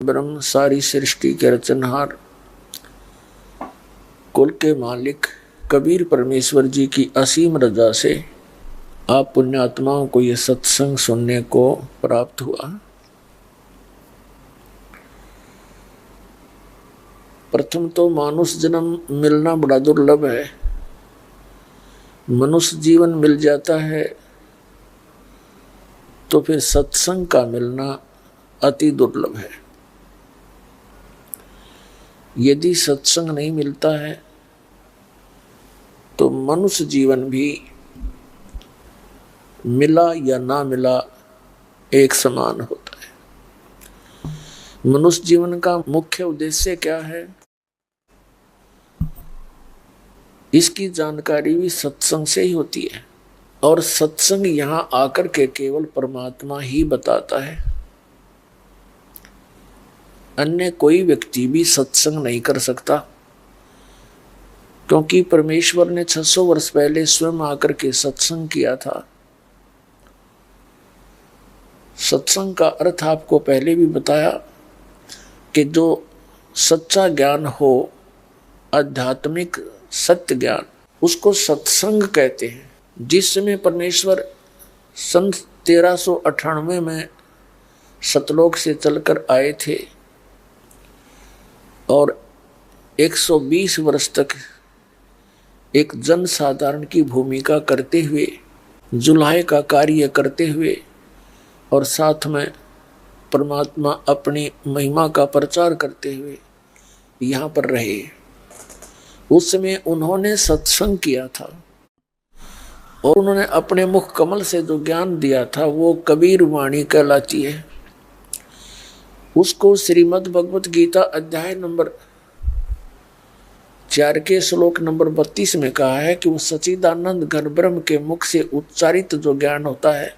ब्रह्म सारी सृष्टि के रचनहार कुल के मालिक कबीर परमेश्वर जी की असीम रजा से आप पुण्यात्माओं को ये सत्संग सुनने को प्राप्त हुआ। प्रथम तो मानुष जन्म मिलना बड़ा दुर्लभ है। मनुष्य जीवन मिल जाता है तो फिर सत्संग का मिलना अति दुर्लभ है। यदि सत्संग नहीं मिलता है तो मनुष्य जीवन भी मिला या ना मिला एक समान होता है। मनुष्य जीवन का मुख्य उद्देश्य क्या है, इसकी जानकारी भी सत्संग से ही होती है। और सत्संग यहाँ आकर के केवल परमात्मा ही बताता है। अन्य कोई व्यक्ति भी सत्संग नहीं कर सकता, क्योंकि परमेश्वर ने 600 वर्ष पहले स्वयं आकर के सत्संग किया था। सत्संग का अर्थ आपको पहले भी बताया कि जो सच्चा ज्ञान हो, आध्यात्मिक सत्य ज्ञान, उसको सत्संग कहते हैं। जिस समय परमेश्वर सन 1398 में सतलोक से चलकर आए थे और 120 वर्ष तक एक जन साधारण की भूमिका करते हुए, जुलाहे का कार्य करते हुए और साथ में परमात्मा अपनी महिमा का प्रचार करते हुए यहाँ पर रहे। उस समय उन्होंने सत्संग किया था और उन्होंने अपने मुख कमल से जो ज्ञान दिया था वो कबीर वाणी कहलाती है। उसको श्रीमद् भगवत गीता अध्याय नंबर 4 के श्लोक नंबर 32 में कहा है कि वो सच्चिदानंद घन ब्रह्म के मुख से उच्चारित जो ज्ञान होता है,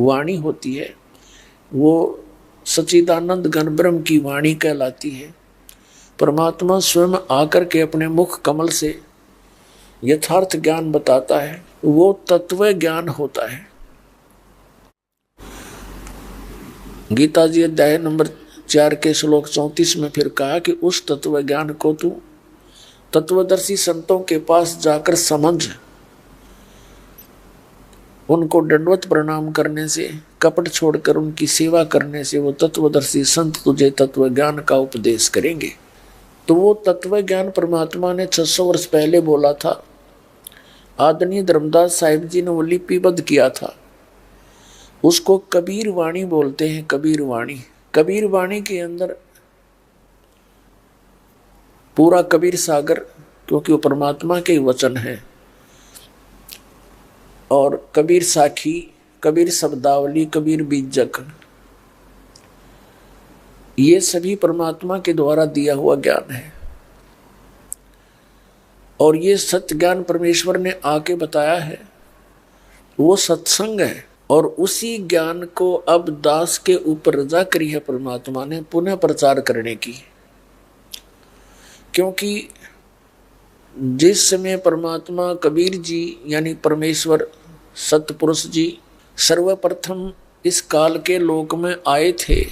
वाणी होती है, वो सच्चिदानंद घन ब्रह्म की वाणी कहलाती है। परमात्मा स्वयं आकर के अपने मुख कमल से यथार्थ ज्ञान बताता है, वो तत्व ज्ञान होता है। गीता जी अध्याय नंबर 4 के श्लोक 34 में फिर कहा कि उस तत्व ज्ञान को तू तत्वदर्शी संतों के पास जाकर समझ। उनको दंडवत प्रणाम करने से, कपट छोड़कर उनकी सेवा करने से वो तत्वदर्शी संत तुझे तत्व ज्ञान का उपदेश करेंगे। तो वो तत्व ज्ञान परमात्मा ने 600 वर्ष पहले बोला था। आदरणीय धर्मदास साहिब जी ने वो लिपिबद्ध किया था। उसको कबीर वाणी बोलते हैं। कबीर वाणी, कबीर वाणी के अंदर पूरा कबीर सागर, क्योंकि वो परमात्मा के वचन है, और कबीर साखी, कबीर शब्दावली, कबीर बीजक, ये सभी परमात्मा के द्वारा दिया हुआ ज्ञान है। और ये सत्य ज्ञान परमेश्वर ने आके बताया है, वो सत्संग है। और उसी ज्ञान को अब दास के ऊपर रजा करी है परमात्मा ने पुनः प्रचार करने की। क्योंकि जिस समय परमात्मा कबीर जी यानी परमेश्वर सतपुरुष जी सर्वप्रथम इस काल के लोक में आए थे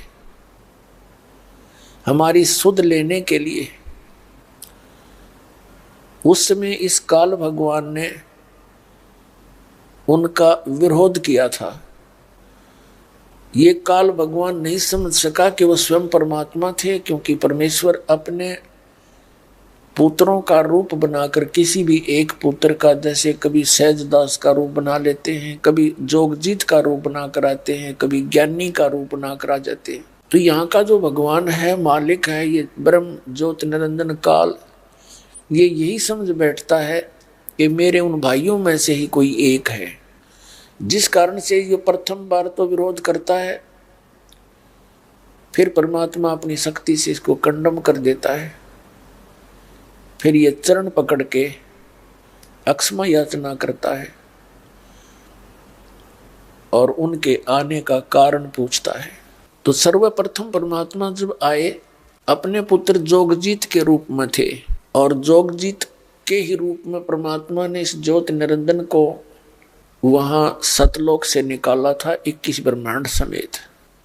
हमारी सुध लेने के लिए, उस समय इस काल भगवान ने उनका विरोध किया था। ये काल भगवान नहीं समझ सका कि वो स्वयं परमात्मा थे, क्योंकि परमेश्वर अपने पुत्रों का रूप बनाकर किसी भी एक पुत्र का, जैसे कभी सहजदास का रूप बना लेते हैं, कभी जोगजीत का रूप बनाकर आते हैं, कभी ज्ञानी का रूप बनाकर आ जाते हैं। तो यहाँ का जो भगवान है, मालिक है, ये ब्रह्म ज्योत निरंजन काल, ये यही समझ बैठता है कि मेरे उन भाइयों में से ही कोई एक है। जिस कारण से ये प्रथम बार तो विरोध करता है, फिर परमात्मा अपनी शक्ति से इसको कंडम कर देता है। फिर ये चरण पकड़ के अक्षमा याचना करता है और उनके आने का कारण पूछता है। तो सर्वप्रथम परमात्मा जब आए, अपने पुत्र जोगजीत के रूप में थे, और जोगजीत के ही रूप में परमात्मा ने इस ज्योत निरंजन को वहां सतलोक से निकाला था 21 ब्रह्मांड समेत।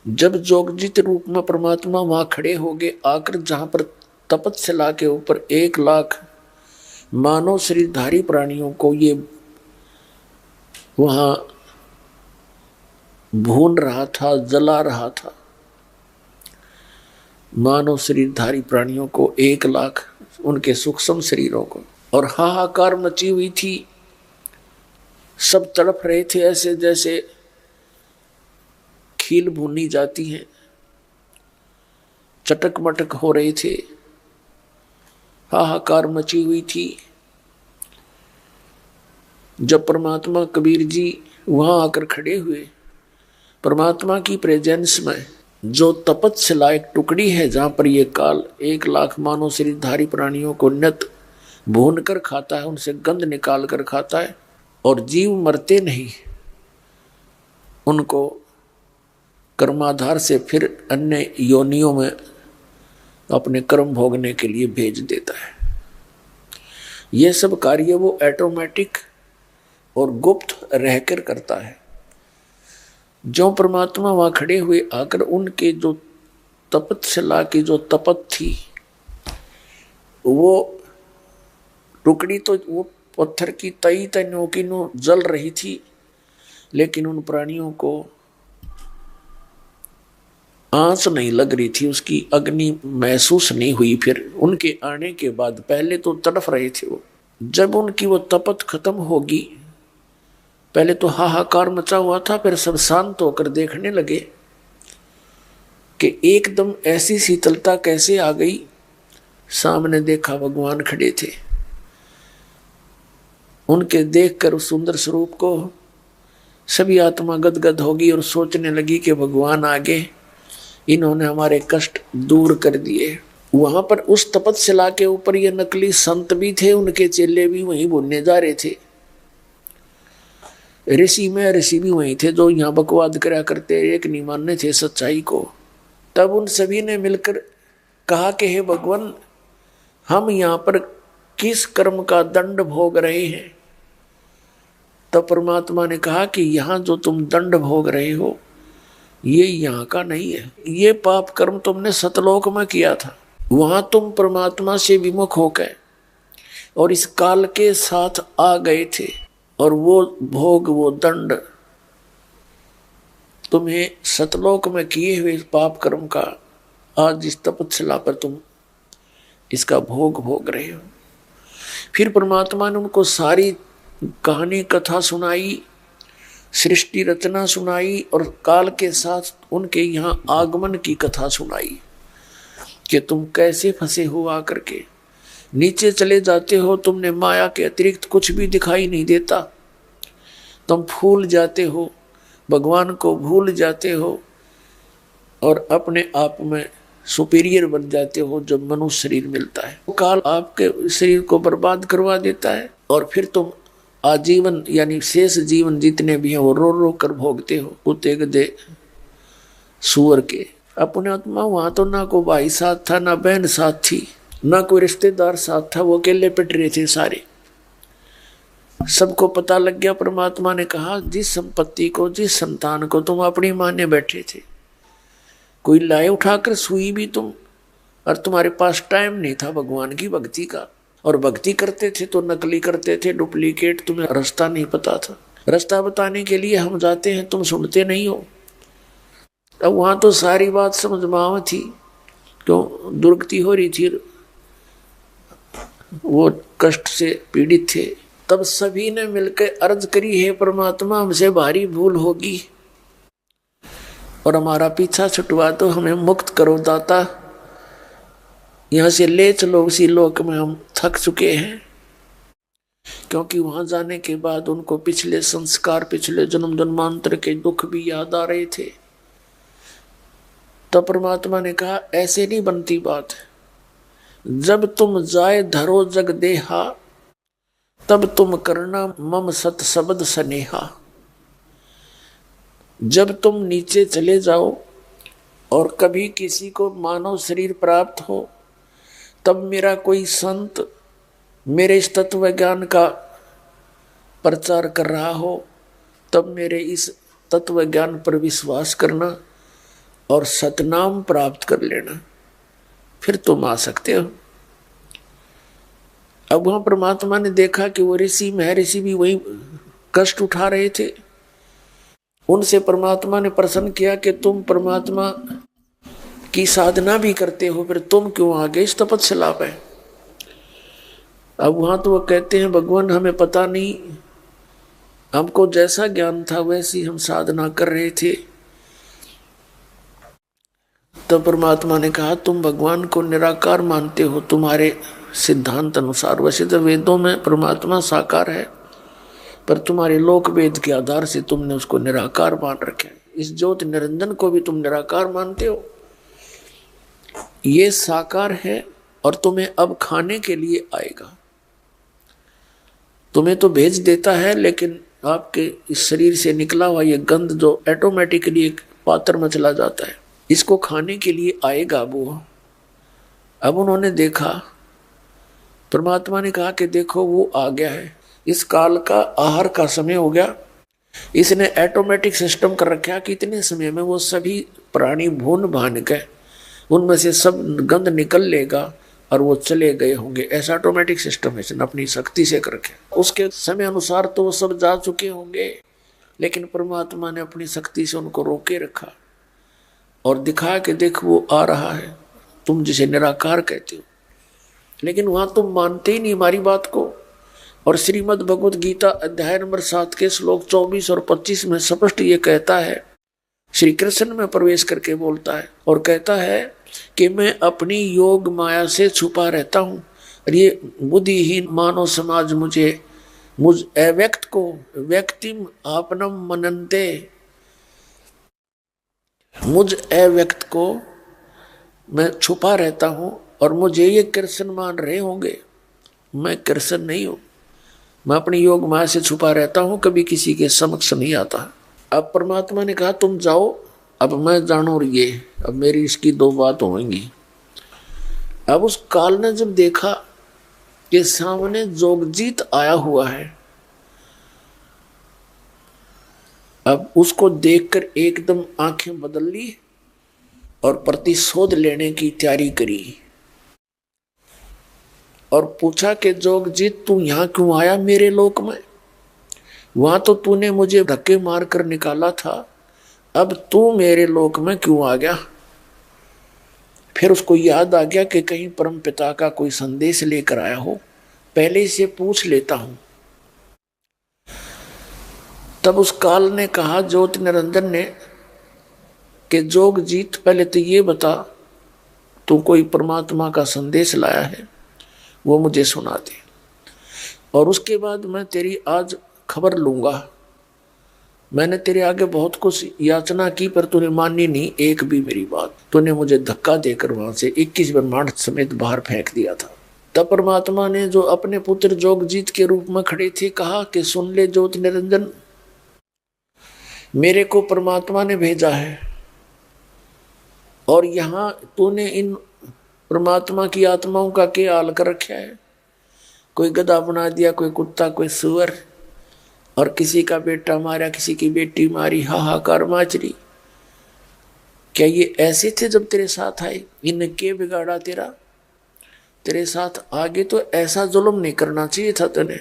जब जोगजित रूप में परमात्मा वहां खड़े हो गए, आकर जहां पर तपस्या के ऊपर 1,00,000 मानव शरीरधारी प्राणियों को ये वहां भून रहा था, जला रहा था, मानव शरीरधारी प्राणियों को 1,00,000 उनके सूक्ष्म शरीरों को, और हाहाकार मची हुई थी। सब तड़प रहे थे ऐसे जैसे खील भूनी जाती है, चटक मटक हो रहे थे, हाहाकार मची हुई थी। जब परमात्मा कबीर जी वहां आकर खड़े हुए, परमात्मा की प्रेजेंस में जो तपस्या एक टुकड़ी है जहां पर ये काल 1,00,000 मानव शरीरधारी प्राणियों को नित भून कर खाता है, उनसे गंध निकाल कर खाता है, और जीव मरते नहीं, उनको कर्माधार से फिर अन्य योनियों में अपने कर्म भोगने के लिए भेज देता है। यह सब कार्य वो ऑटोमेटिक और गुप्त रहकर करता है। जो परमात्मा वहां खड़े हुए आकर उनके जो तपस्या की जो तपत थी, वो टुकड़ी तो वो पत्थर की तई तनों की नो जल रही थी, लेकिन उन प्राणियों को आंच नहीं लग रही थी, उसकी अग्नि महसूस नहीं हुई। फिर उनके आने के बाद पहले तो तड़फ रहे थे वो, जब उनकी वो तपत खत्म होगी, पहले तो हाहाकार मचा हुआ था, फिर सब शांत होकर देखने लगे कि एकदम ऐसी शीतलता कैसे आ गई। सामने देखा भगवान खड़े थे, उनके देखकर उस सुंदर स्वरूप को सभी आत्मा गदगद होगी और सोचने लगी कि भगवान आगे, इन्होंने हमारे कष्ट दूर कर दिए। वहां पर उस तपस्या के ऊपर ये नकली संत भी थे, उनके चेले भी वहीं भूनने जा रहे थे। ऋषि भी वहीं थे जो यहाँ बकवाद करा करते, एक नहीं मानने थे सच्चाई को। तब उन सभी ने मिलकर कहा कि हे भगवान, हम यहाँ पर किस कर्म का दंड भोग रहे हैं? तब परमात्मा ने कहा कि यहाँ जो तुम दंड भोग रहे हो ये यहाँ का नहीं है, ये पाप कर्म तुमने सतलोक में किया था। वहां तुम परमात्मा से विमुख होकर और इस काल के साथ आ गए थे, और वो भोग वो दंड तुम्हें सतलोक में किए हुए पाप कर्म का आज इस तपस्या पर तुम इसका भोग भोग रहे हो। फिर परमात्मा ने उनको सारी कहानी कथा सुनाई, सृष्टि रचना सुनाई, और काल के साथ उनके यहाँ आगमन की कथा सुनाई कि तुम कैसे फंसे हो आकर के, नीचे चले जाते हो, तुमने माया के अतिरिक्त कुछ भी दिखाई नहीं देता, तुम फूल जाते हो, भगवान को भूल जाते हो और अपने आप में सुपीरियर बन जाते हो जब मनुष्य शरीर मिलता है। काल आपके शरीर को बर्बाद करवा देता है और फिर तुम आजीवन यानी शेष जीवन जितने भी हैं वो रो रो कर भोगते हो, कुत्ते गधे सुअर के। अपने आत्मा वहां तो ना कोई भाई साथ था, ना बहन साथ थी, ना कोई रिश्तेदार साथ था, वो अकेले पिट रहे थे सारे। सबको पता लग गया। परमात्मा ने कहा जिस संपत्ति को, जिस संतान को तुम अपनी माने बैठे थे, कोई लाए उठाकर सुई भी तुम, और तुम्हारे पास टाइम नहीं था भगवान की भक्ति का, और भक्ति करते थे तो नकली करते थे, डुप्लीकेट। तुम्हें रास्ता नहीं पता था, रास्ता बताने के लिए हम जाते हैं, तुम सुनते नहीं हो। अब वहां तो सारी बात समझ में आव थी, क्यों दुर्गति हो रही थी, वो कष्ट से पीड़ित थे। तब सभी ने मिलकर अर्ज करी, हे परमात्मा, हमसे भारी भूल होगी और हमारा पीछा छुटवा दो, हमें मुक्त करो दाता, यहां से ले चलो उसी लोक में, हम थक चुके हैं। क्योंकि वहां जाने के बाद उनको पिछले संस्कार, पिछले जन्म जन्मांतर के दुख भी याद आ रहे थे। तब परमात्मा ने कहा ऐसे नहीं बनती बात, जब तुम जाए धरो जग देहा, तब तुम करना मम सत शब्द स्नेहा। जब तुम नीचे चले जाओ और कभी किसी को मानव शरीर प्राप्त हो, तब मेरा कोई संत मेरे इस तत्व ज्ञान का प्रचार कर रहा हो, तब मेरे इस तत्व ज्ञान पर विश्वास करना और सतनाम प्राप्त कर लेना, फिर तुम आ सकते हो। अब वहां परमात्मा ने देखा कि वो ऋषि महर्षि भी वही कष्ट उठा रहे थे। उनसे परमात्मा ने प्रसन्न किया कि तुम परमात्मा की साधना भी करते हो, फिर तुम क्यों आगे इस तपस्या पे। अब वहां तो वो कहते हैं भगवान हमें पता नहीं, हमको जैसा ज्ञान था वैसी हम साधना कर रहे थे। तो परमात्मा ने कहा तुम भगवान को निराकार मानते हो तुम्हारे सिद्धांत अनुसार, वैसे तो वेदों में परमात्मा साकार है, पर तुम्हारे लोक वेद के आधार से तुमने उसको निराकार मान रखा है। इस ज्योत निरंजन को भी तुम निराकार मानते हो, ये साकार है और तुम्हें अब खाने के लिए आएगा। तुम्हें तो भेज देता है, लेकिन आपके इस शरीर से निकला हुआ ये गंध जो ऑटोमेटिकली एक पात्र में चला जाता है, इसको खाने के लिए आएगा वो। अब उन्होंने देखा, परमात्मा ने कहा कि देखो वो आ गया है, इस काल का आहार का समय हो गया। इसने ऑटोमेटिक सिस्टम कर रखा कि इतने समय में वो सभी प्राणी भून भान के उनमें से सब गंध निकल लेगा और वो चले गए होंगे। ऐसा ऑटोमेटिक सिस्टम है, इसने अपनी शक्ति से कर रखा। उसके समय अनुसार तो वो सब जा चुके होंगे, लेकिन परमात्मा ने अपनी शक्ति से उनको रोके रखा और दिखाया कि देख वो आ रहा है, तुम जिसे निराकार कहते हो। लेकिन वहां तुम मानते ही नहीं हमारी बात को। और श्रीमद् भगवत गीता अध्याय नंबर 7 के श्लोक 24 और 25 में स्पष्ट ये कहता है, श्री कृष्ण में प्रवेश करके बोलता है और कहता है कि मैं अपनी योग माया से छुपा रहता हूं और ये बुद्धिहीन मानव समाज मुझ अव्यक्त को व्यक्तिम आपनम मनन्ते, मुझ अव्यक्त को मैं छुपा रहता हूं और मुझे ये कृष्ण मान रहे होंगे। मैं कृष्ण नहीं हूं, मैं अपनी योग माया से छुपा रहता हूं, कभी किसी के समक्ष नहीं आता। अब परमात्मा ने कहा तुम जाओ, अब मैं जानू ये, अब मेरी इसकी दो बात होंगी। अब उस काल ने जब देखा कि सामने जोगजीत आया हुआ है, अब उसको देखकर एकदम आंखें बदल ली और प्रतिशोध लेने की तैयारी करी और पूछा कि जोगजीत तू यहां क्यों आया मेरे लोक में? वहां तो तूने मुझे धक्के मारकर निकाला था, अब तू मेरे लोक में क्यों आ गया? फिर उसको याद आ गया कि कहीं परम पिता का कोई संदेश लेकर आया हो, पहले से पूछ लेता हूं। तब उस काल ने कहा ज्योति निरंजन ने कि जोगजीत पहले तो ये बता, तू कोई परमात्मा का संदेश लाया है वो मुझे सुना दे, और उसके बाद मैं तेरी आज खबर लूंगा। मैंने तेरे आगे बहुत कुछ याचना की पर तूने मानी नहीं एक भी मेरी बात। तूने मुझे धक्का देकर वहां से 21 ब्रह्मांड समेत बाहर फेंक दिया था। तब परमात्मा ने जो अपने पुत्र जोगजीत के रूप में खड़े थे कहा कि सुन ले ज्योति निरंजन, मेरे को परमात्मा ने भेजा है और यहाँ तूने इन परमात्मा की आत्माओं का क्या हाल कर रखा है। कोई गधा बना दिया, कोई कुत्ता, कोई सुअर, और किसी का बेटा मारा, किसी की बेटी मारी, हाहाकार माचरी। क्या ये ऐसे थे जब तेरे साथ आए? इन्हें के बिगाड़ा तेरा? तेरे साथ आगे तो ऐसा जुल्म नहीं करना चाहिए था तेने।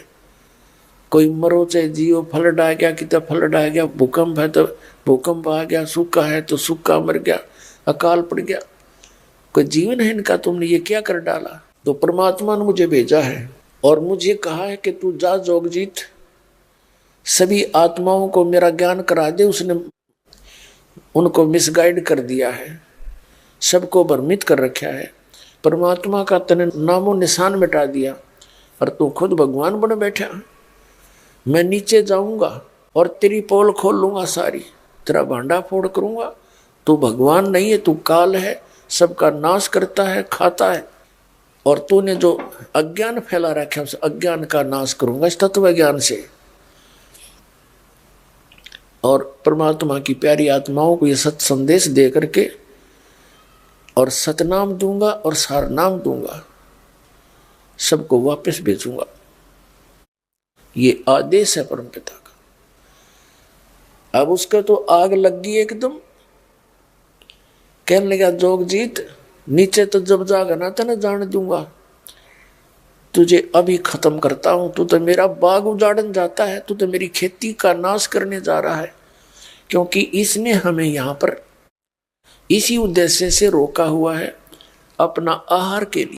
कोई मरो चाहे जियो, फ्लड आ गया कि तो फ्लड आ गया, भूकंप है तो भूकंप आ गया, सूखा है तो सूखा मर गया, अकाल पड़ गया, कोई जीवन है इनका, तुमने ये क्या कर डाला? तो परमात्मा ने मुझे भेजा है और मुझे कहा है कि तू जा जोगजीत, सभी आत्माओं को मेरा ज्ञान करा दे। उसने उनको मिसगाइड कर दिया है, सबको भ्रमित कर रखा है, परमात्मा का तने नामो निशान मिटा दिया और तू खुद भगवान बन बैठा। मैं नीचे जाऊंगा और तेरी पोल खोल लूंगा सारी, तेरा भांडा फोड़ करूंगा। तू भगवान नहीं है, तू काल है, सबका नाश करता है, खाता है, और तूने जो अज्ञान फैला रखा है उस अज्ञान का नाश करूंगा इस तत्व ज्ञान से। और परमात्मा की प्यारी आत्माओं को ये सत संदेश दे करके और सतनाम दूंगा और सार नाम दूंगा, सबको वापस भेजूंगा। ये आदेश है परम पिता का। अब उसका तो आग लग गई एकदम, कहने लगा जोगजीत, नीचे तो जब जागा ना तेना जान दूंगा, तुझे अभी खत्म करता हूं। तू तो मेरा बाग उजाड़न जाता है, तू तो मेरी खेती का नाश करने जा रहा है, क्योंकि इसने हमें यहां पर इसी उद्देश्य से रोका हुआ है, अपना आहार के लिए।